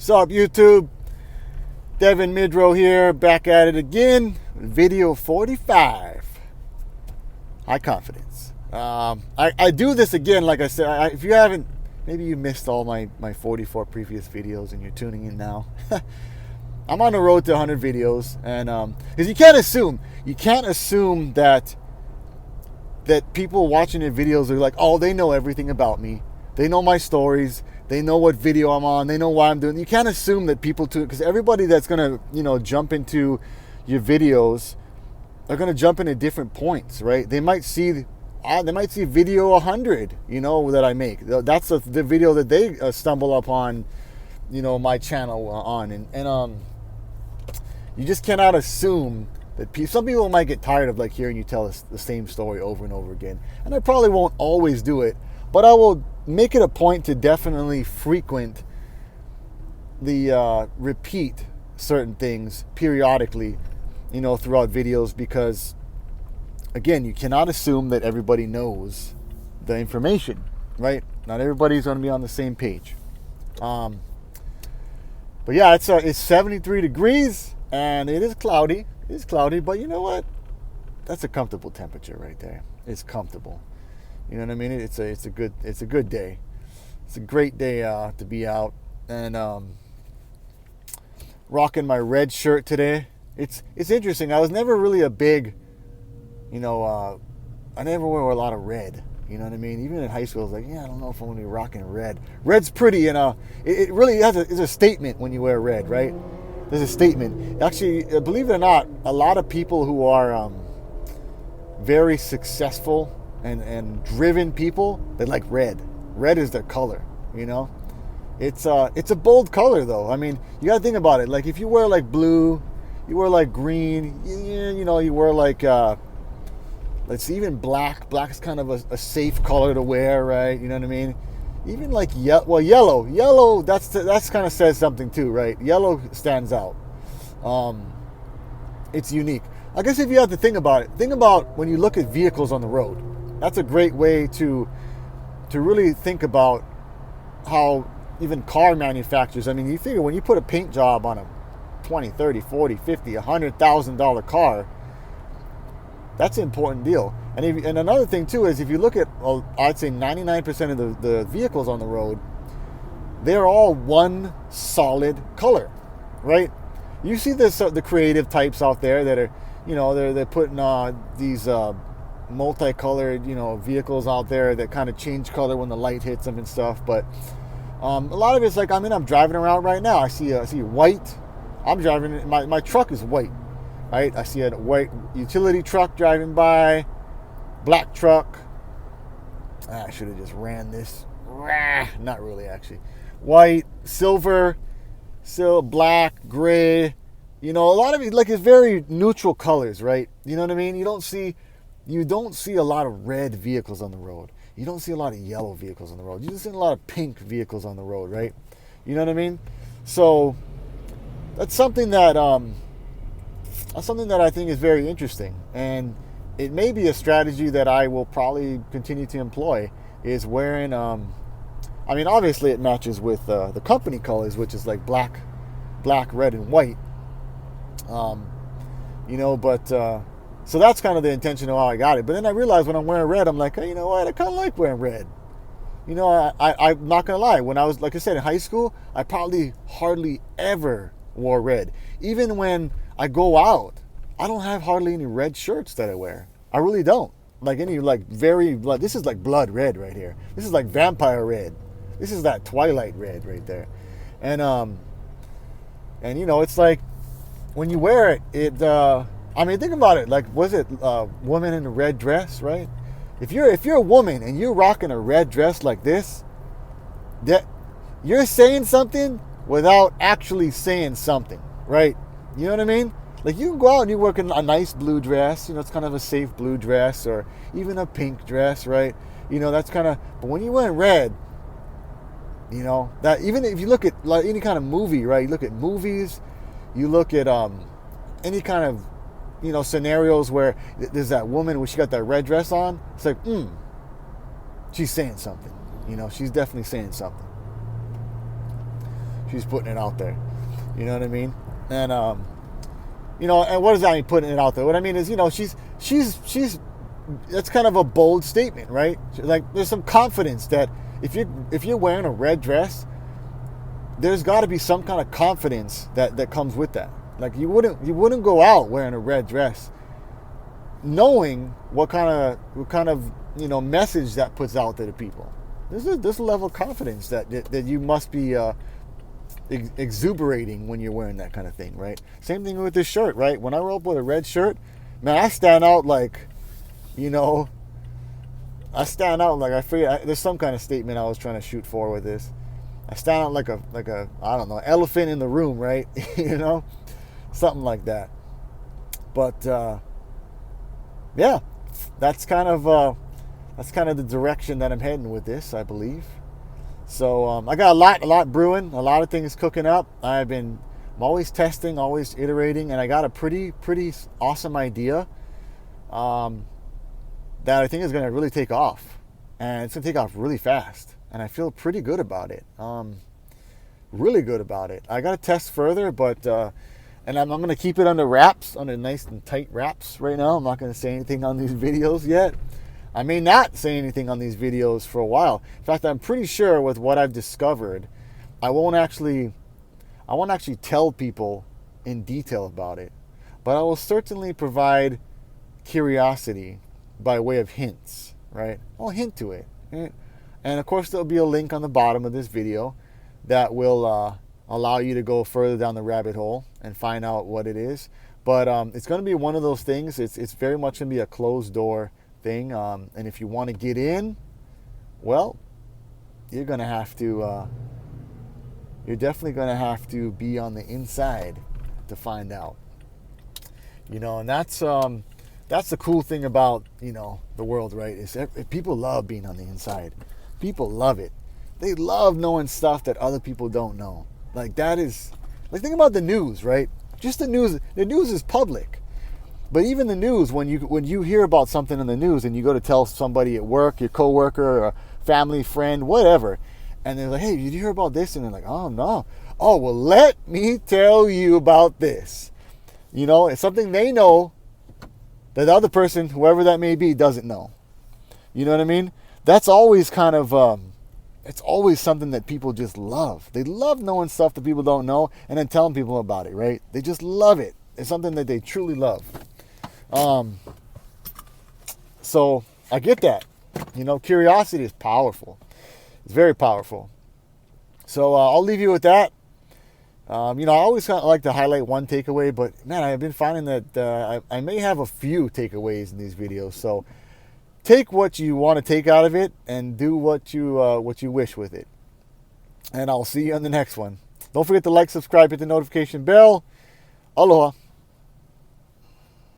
What's up, YouTube? Devin Midrow here, back at it again. Video 45. High confidence. I do this again, like I said. If you haven't, maybe you missed all my 44 previous videos and you're tuning in now. I'm on the road to 100 videos, and because you can't assume that people watching the videos are like, oh, they know everything about me. They know my stories. They know what video I'm on. They know why I'm doing. You can't assume that people tune, because everybody that's gonna jump into your videos are gonna jump in at different points, right? They might see video 100, that I make. That's the video that they stumble upon, my channel on, and you just cannot assume that some people might get tired of hearing you tell us the same story over and over again. And I probably won't always do it, but I will make it a point to definitely frequent the repeat certain things periodically, throughout videos, because again, you cannot assume that everybody knows the information, right? Not everybody's going to be on the same page. But yeah, it's 73 degrees and it is cloudy. It's cloudy, but you know what? That's a comfortable temperature right there. It's comfortable. You know what I mean? It's a good day. It's a great day to be out, and rocking my red shirt today. It's interesting. I was never really a big, I never wore a lot of red. You know what I mean? Even in high school, I was like, yeah, I don't know if I'm gonna be rocking red. Red's pretty, and it really is a statement when you wear red, right? There's a statement. Actually, believe it or not, a lot of people who are very successful and driven people, they like red. Red is their color, It's a bold color, though. I mean, you got to think about it. Like, if you wear blue, you wear green, you wear let's see, even black. Black is kind of a safe color to wear, right? You know what I mean? Even yellow. Yellow, that's kind of says something too, right? Yellow stands out. It's unique. I guess if you have to think about it, think about when you look at vehicles on the road. That's a great way to really think about how even car manufacturers, I mean, you figure when you put a paint job on a $20, $30, $40, $50, $100,000 car, that's an important deal. And another thing too is, if you look at, I'd say 99% of the vehicles on the road, they're all one solid color, right? You see the creative types out there that are, they're putting these multicolored, vehicles out there that kind of change color when the light hits them and stuff. But a lot of it's I'm driving around right now. I see white. I'm driving. My truck is white, right? I see a white utility truck driving by. Black truck. I should have just ran this. Not really, actually. White, silver, black, gray. A lot of it it's very neutral colors, right? You know what I mean? You don't see a lot of red vehicles on the road. You don't see a lot of yellow vehicles on the road. You just see a lot of pink vehicles on the road, right? You know what I mean? So that's something that I think is very interesting, and it may be a strategy that I will probably continue to employ, is wearing, obviously it matches with the company colors, which is black, red, and white. So that's kind of the intention of how I got it. But then I realized when I'm wearing red, I'm like, hey, you know what? I kind of like wearing red. I'm not going to lie. When I was, like I said, in high school, I probably hardly ever wore red. Even when I go out, I don't have hardly any red shirts that I wear. I really don't. This is blood red right here. This is vampire red. This is that Twilight red right there. And it's when you wear it, think about it. Was it a woman in a red dress, right? If you're a woman and you're rocking a red dress like this, that you're saying something without actually saying something, right? You know what I mean? You can go out and you work in a nice blue dress, it's kind of a safe blue dress, or even a pink dress, right? That's kind of, but when you're wearing red, that even if you look at any kind of movie, right? You look at movies, you look at any kind of, scenarios where there's that woman when she got that red dress on, it's she's saying something, she's definitely saying something. she's putting it out there. You know what I mean? And you know, and what does that mean, putting it out there? What I mean is, you know, she's that's kind of a bold statement, right? Like, there's some confidence that if you're wearing a red dress, there's got to be some kind of confidence that comes with that. Like, you wouldn't go out wearing a red dress knowing what kind of you know, message that puts out there to people. There's a level of confidence that you must be exuberating when you're wearing that kind of thing, right? Same thing with this shirt, right? When I roll up with a red shirt, man, I stand out like, you know, I forget, there's some kind of statement I was trying to shoot for with this. I stand out like a I don't know, elephant in the room, right? You know, something like that. But yeah, that's kind of the direction that I'm heading with this, I believe. So I got a lot brewing, a lot of things cooking up. I'm always testing, always iterating, and I got a pretty awesome idea that I think is going to really take off, and it's going to take off really fast, and I feel pretty good about it. Really good about it. I got to test further, but and I'm going to keep it under wraps, under nice and tight wraps right now. I'm not going to say anything on these videos yet. I may not say anything on these videos for a while. In fact, I'm pretty sure with what I've discovered, I won't actually tell people in detail about it, but I will certainly provide curiosity by way of hints, right? I'll hint to it. Right? And of course, there'll be a link on the bottom of this video that will allow you to go further down the rabbit hole and find out what it is. But it's going to be one of those things. It's very much going to be a closed door thing. And if you want to get in, well, you're going to have to, you're definitely going to have to be on the inside to find out. You know, and that's the cool thing about, you know, the world, right? Is people love being on the inside. People love it. They love knowing stuff that other people don't know. Like, that is, like, think about the news, right? Just the news. The news is public. But even the news, when you hear about something in the news and you go to tell somebody at work, your coworker or a family friend, whatever, and they're like, hey, did you hear about this? And they're like, oh, no. Oh, well, let me tell you about this. You know, it's something they know that the other person, whoever that may be, doesn't know. You know what I mean? That's always kind of, it's always something that people just love. They love knowing stuff that people don't know and then telling people about it, right? They just love it. It's something that they truly love. So I get that. You know, curiosity is powerful. It's very powerful. So I'll leave you with that. You know, I always kind of like to highlight one takeaway, but man, I've been finding that I may have a few takeaways in these videos. So take what you want to take out of it and do what you wish with it. And I'll see you on the next one. Don't forget to like, subscribe, hit the notification bell. Aloha.